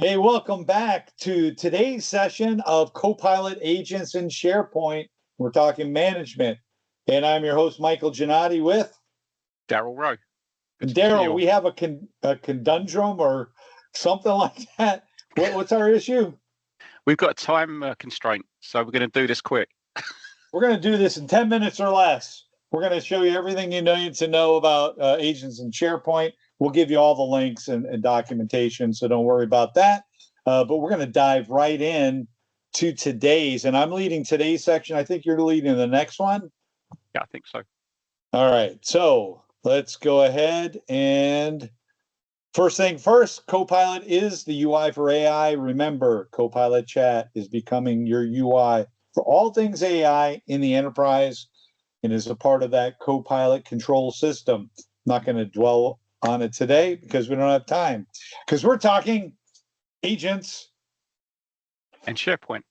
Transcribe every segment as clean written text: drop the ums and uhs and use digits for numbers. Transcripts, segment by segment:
Hey, welcome back to today's session of Copilot Agents in SharePoint. We're talking management. And I'm your host, Michael Gannotti, with Darryl Rowe. Darryl. We have a conundrum or something like that. What's our issue? We've got a time constraint, so we're going to do this quick. We're going to do this in 10 minutes or less. We're going to show you everything you need to know about agents in SharePoint. We'll give you all the links and documentation, so don't worry about that. But we're going to dive right in to today's, and I'm leading today's section. I think you're leading the next one. Yeah, I think so. All right, so let's go ahead and first thing first, Copilot is the UI for AI. Remember, Copilot Chat is becoming your UI for all things AI in the enterprise and is a part of that Copilot control system. I'm not going to dwell on it today because we don't have time, because we're talking agents and SharePoint.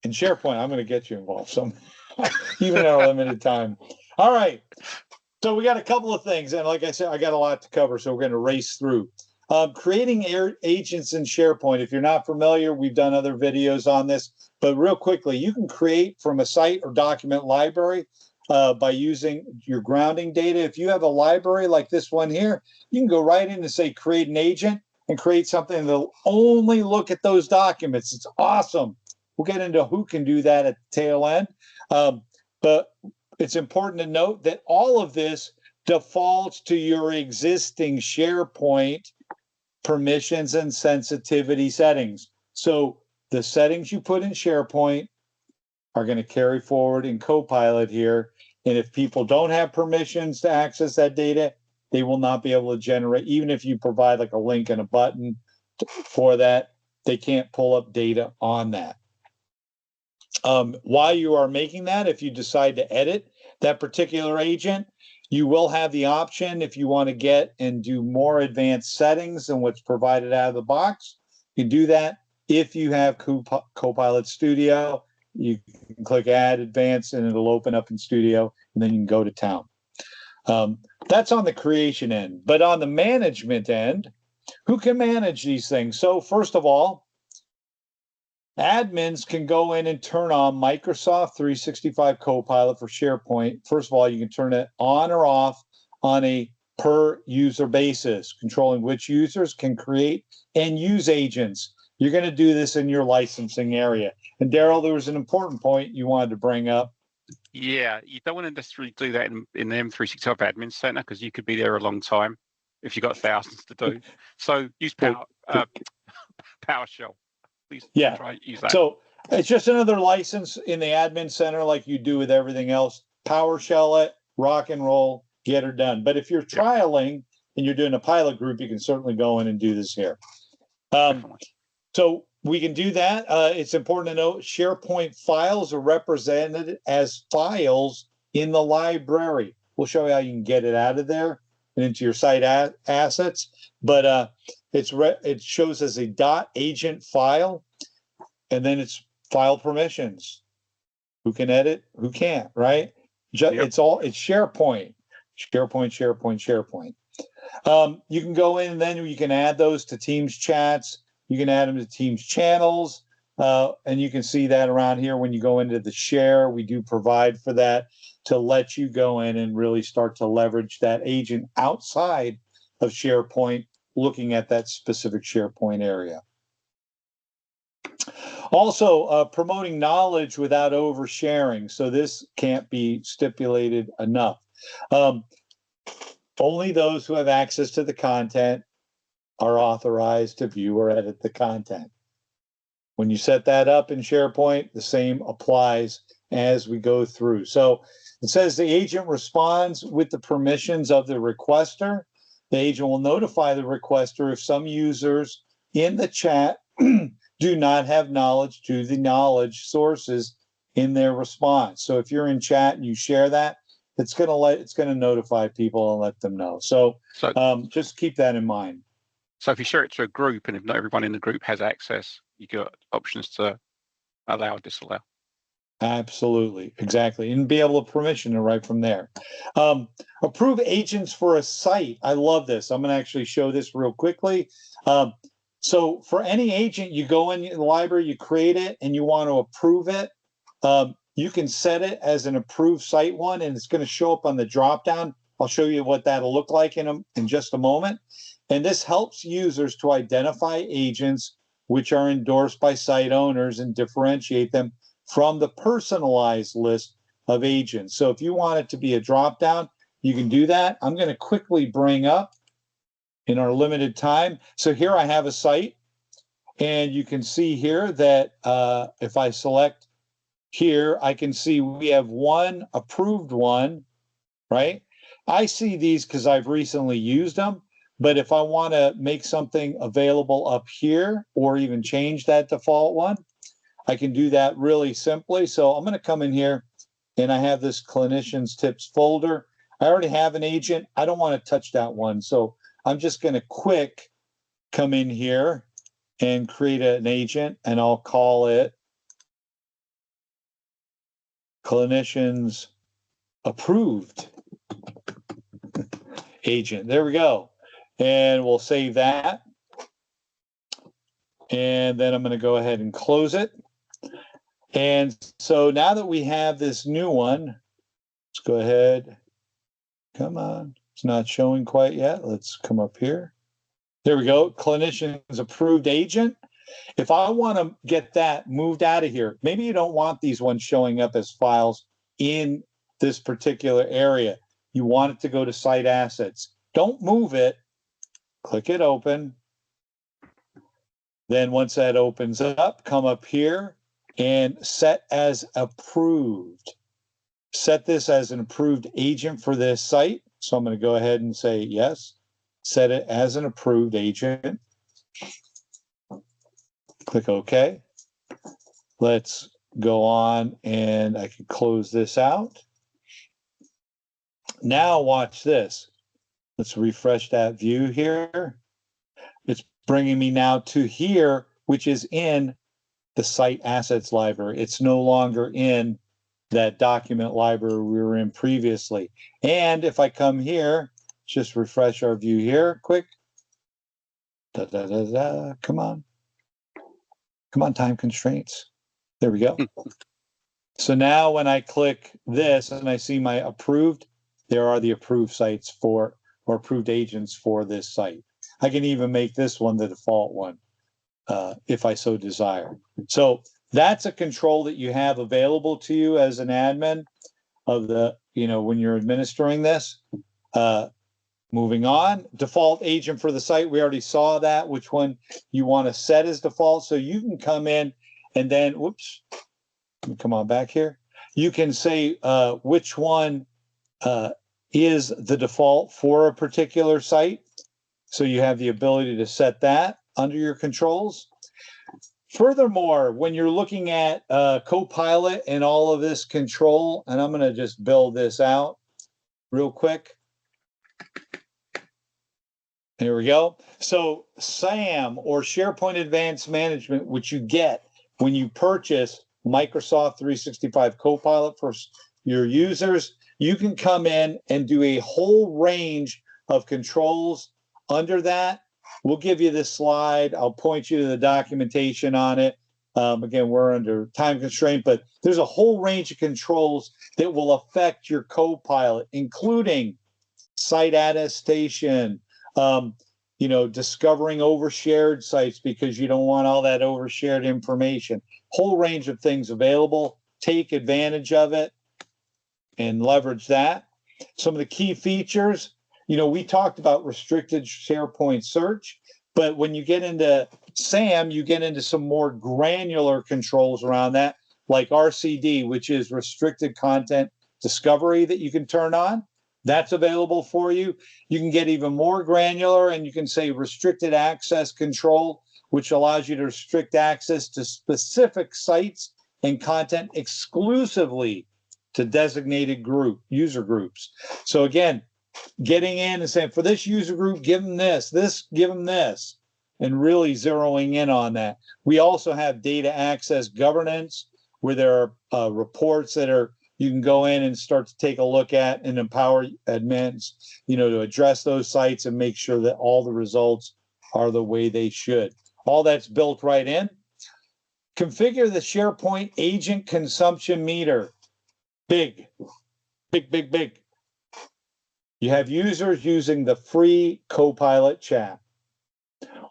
In SharePoint, I'm going to get you involved some, even in our limited time. All right. So we got a couple of things, and like I said, I got a lot to cover, so we're going to race through. Creating agents in SharePoint. If you're not familiar, we've done other videos on this, but real quickly, you can create from a site or document library by using your grounding data. If you have a library like this one here, you can go right in and say create an agent and create something that'll only look at those documents. It's awesome. We'll get into who can do that at the tail end. But it's important to note that all of this defaults to your existing SharePoint permissions and sensitivity settings. So the settings you put in SharePoint are going to carry forward in Copilot here. And if people don't have permissions to access that data, they will not be able to generate, even if you provide like a link and a button for that, they can't pull up data on that. While you are making that, if you decide to edit that particular agent, you will have the option, if you want to get and do more advanced settings than what's provided out of the box, you can do that. If you have Copilot Studio, you can click Add Advanced and it'll open up in Studio, and then you can go to town. That's on the creation end. But on the management end, who can manage these things? So first of all, admins can go in and turn on Microsoft 365 Copilot for SharePoint. First of all, you can turn it on or off on a per user basis, controlling which users can create and use agents. You're going to do this in your licensing area. And Darryl, there was an important point you wanted to bring up. Yeah, you don't want to necessarily do that in the M365 Admin Center because you could be there a long time if you've got thousands to do. So use PowerShell. Please try use that. So it's just another license in the Admin Center like you do with everything else. PowerShell it, rock and roll, get her done. But if you're trialing and you're doing a pilot group, you can certainly go in and do this here. So we can do that. It's important to note SharePoint files are represented as files in the library. We'll show you how you can get it out of there and into your site assets. But it shows as a .agent file, and then it's file permissions. Who can edit? Who can't? Right? It's SharePoint. SharePoint. You can go in and then you can add those to Teams chats. You can add them to Teams channels, and you can see that around here when you go into the share. We do provide for that to let you go in and really start to leverage that agent outside of SharePoint, looking at that specific SharePoint area. Also, promoting knowledge without oversharing. So this can't be stipulated enough. Only those who have access to the content are authorized to view or edit the content. When you set that up in SharePoint, the same applies as we go through. So it says the agent responds with the permissions of the requester. The agent will notify the requester if some users in the chat do not have knowledge to the knowledge sources in their response. So if you're in chat and you share that, it's going to notify people and let them know. So just keep that in mind. So if you share it to a group, and if not everyone in the group has access, you got options to allow or disallow. Absolutely, exactly, and be able to permission it right from there. Approve agents for a site. I love this. I'm going to actually show this real quickly. So for any agent, you go in the library, you create it, and you want to approve it. You can set it as an approved site one, and it's going to show up on the dropdown. I'll show you what that'll look like in just a moment. And this helps users to identify agents which are endorsed by site owners and differentiate them from the personalized list of agents. So if you want it to be a dropdown, you can do that. I'm going to quickly bring up in our limited time. So here I have a site, and you can see here that if I select here, I can see we have one approved one, right? I see these because I've recently used them, but if I want to make something available up here or even change that default one, I can do that really simply. So I'm going to come in here, and I have this clinicians tips folder. I already have an agent. I don't want to touch that one. So I'm just going to quick come in here and create an agent, and I'll call it clinicians approved agent. There we go. And we'll save that. And then I'm going to go ahead and close it. And so now that we have this new one, let's go ahead. Come on. It's not showing quite yet. Let's come up here. There we go. Clinicians approved agent. If I want to get that moved out of here, maybe you don't want these ones showing up as files in this particular area. You want it to go to site assets. Don't move it. Click it open. Then once that opens up, come up here and set as approved. Set this as an approved agent for this site. So I'm going to go ahead and say yes. Set it as an approved agent. Click OK. Let's go on, and I can close this out. Now watch this. Let's refresh that view here. It's bringing me now to here, which is in the site assets library. It's no longer in that document library we were in previously. And if I come here, just refresh our view here quick. Come on. Come on, time constraints. There we go. So now when I click this and I see my approved, there are the approved sites for, or approved agents for this site. I can even make this one the default one if I so desire. So that's a control that you have available to you as an admin of the, when you're administering this. Moving on, default agent for the site. We already saw that, which one you want to set as default. So you can come in and then, whoops, let me come on back here. You can say which one is the default for a particular site. So you have the ability to set that under your controls. Furthermore, when you're looking at Copilot and all of this control, and I'm going to just build this out real quick. Here we go. So SAM, or SharePoint Advanced Management, which you get when you purchase Microsoft 365 Copilot for your users, you can come in and do a whole range of controls under that. We'll give you this slide. I'll point you to the documentation on it. Again, we're under time constraint, but there's a whole range of controls that will affect your Copilot, including site attestation, discovering overshared sites because you don't want all that overshared information. Whole range of things available. Take advantage of it and leverage that. Some of the key features, we talked about restricted SharePoint search, but when you get into SAM, you get into some more granular controls around that, like RCD, which is restricted content discovery that you can turn on. That's available for you. You can get even more granular, and you can say restricted access control, which allows you to restrict access to specific sites and content exclusively to designated user groups. So again, getting in and saying, for this user group, give them this, give them this, and really zeroing in on that. We also have data access governance, where there are reports that you can go in and start to take a look at and empower admins, to address those sites and make sure that all the results are the way they should. All that's built right in. Configure the SharePoint agent consumption meter. Big, big, big, big. You have users using the free Copilot chat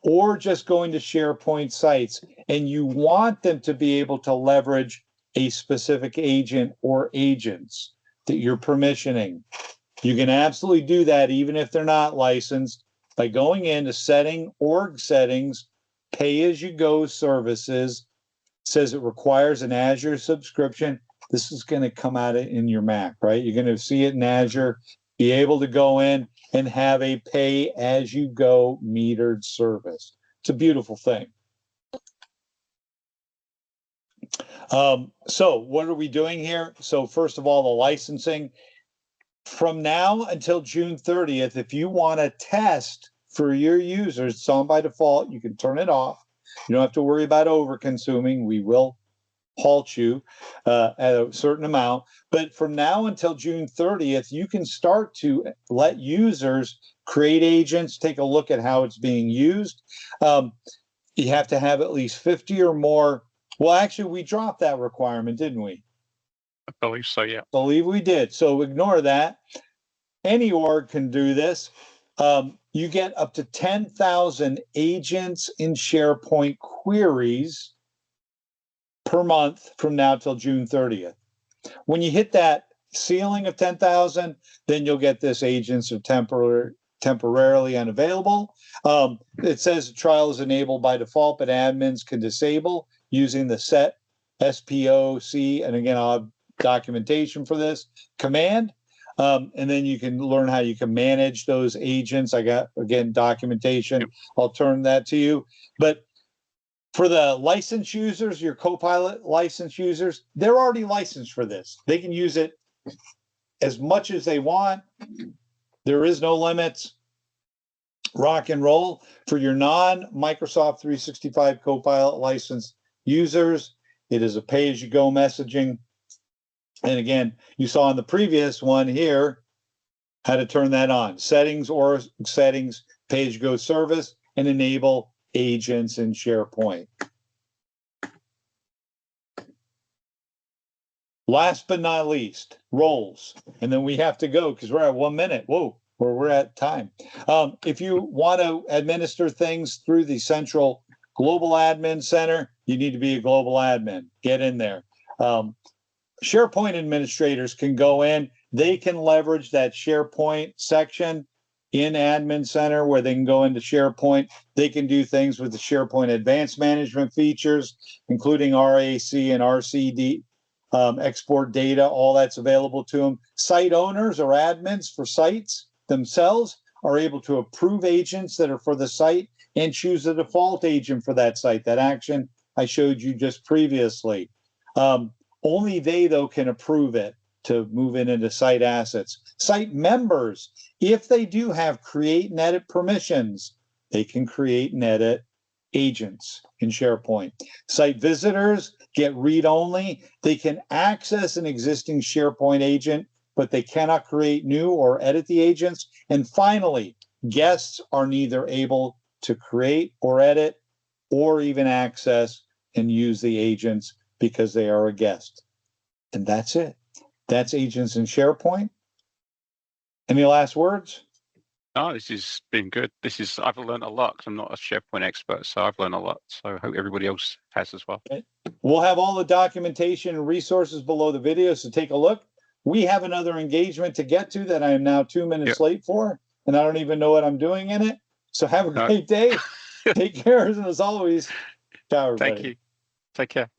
or just going to SharePoint sites, and you want them to be able to leverage a specific agent or agents that you're permissioning. You can absolutely do that even if they're not licensed by going into org settings, pay-as-you-go services. It says it requires an Azure subscription. This is going to come out in your Mac, right? You're going to see it in Azure, be able to go in and have a pay-as-you-go metered service. It's a beautiful thing. So what are we doing here? So first of all, the licensing. From now until June 30th, if you want to test for your users, it's on by default. You can turn it off. You don't have to worry about over-consuming. We will halt you at a certain amount. But from now until June 30th, you can start to let users create agents, take a look at how it's being used. You have to have at least 50 or more. Well, actually, we dropped that requirement, didn't we? I believe so, yeah. Believe we did. So ignore that. Any org can do this. You get up to 10,000 agents in SharePoint queries per month from now till June 30th. When you hit that ceiling of 10,000, then you'll get this agents are temporarily unavailable. It says the trial is enabled by default, but admins can disable using the set SPOC, and again, I'll have documentation for this command. And then you can learn how you can manage those agents. I got, again, documentation. I'll turn that to you. But for the licensed users, your Copilot licensed users, they're already licensed for this. They can use it as much as they want. There is no limits. Rock and roll. For your non-Microsoft 365 Copilot licensed users, it is a pay-as-you-go messaging. And again, you saw in the previous one here how to turn that on. Settings, pay-as-you-go service, and enable agents in SharePoint. Last but not least, roles. And then we have to go because we're at 1 minute. Whoa, we're at time. If you want to administer things through the central global admin center, you need to be a global admin. Get in there. SharePoint administrators can go in. They can leverage that SharePoint section in Admin Center where they can go into SharePoint. They can do things with the SharePoint advanced management features, including RAC and RCD, export data, all that's available to them. Site owners or admins for sites themselves are able to approve agents that are for the site and choose a default agent for that site, that action I showed you just previously. Only they, though, can approve it to move it into site assets. Site members, if they do have create and edit permissions, they can create and edit agents in SharePoint. Site visitors get read-only. They can access an existing SharePoint agent, but they cannot create new or edit the agents. And finally, guests are neither able to create or edit or even access and use the agents because they are a guest. And that's it. That's agents in SharePoint. Any last words? No, this has been good. I've learned a lot because I'm not a SharePoint expert, so I've learned a lot. So I hope everybody else has as well. We'll have all the documentation and resources below the video, so take a look. We have another engagement to get to that I am now 2 minutes late for, and I don't even know what I'm doing in it. So have a great day. Take care, and as always, ciao, everybody. Thank you. Take care.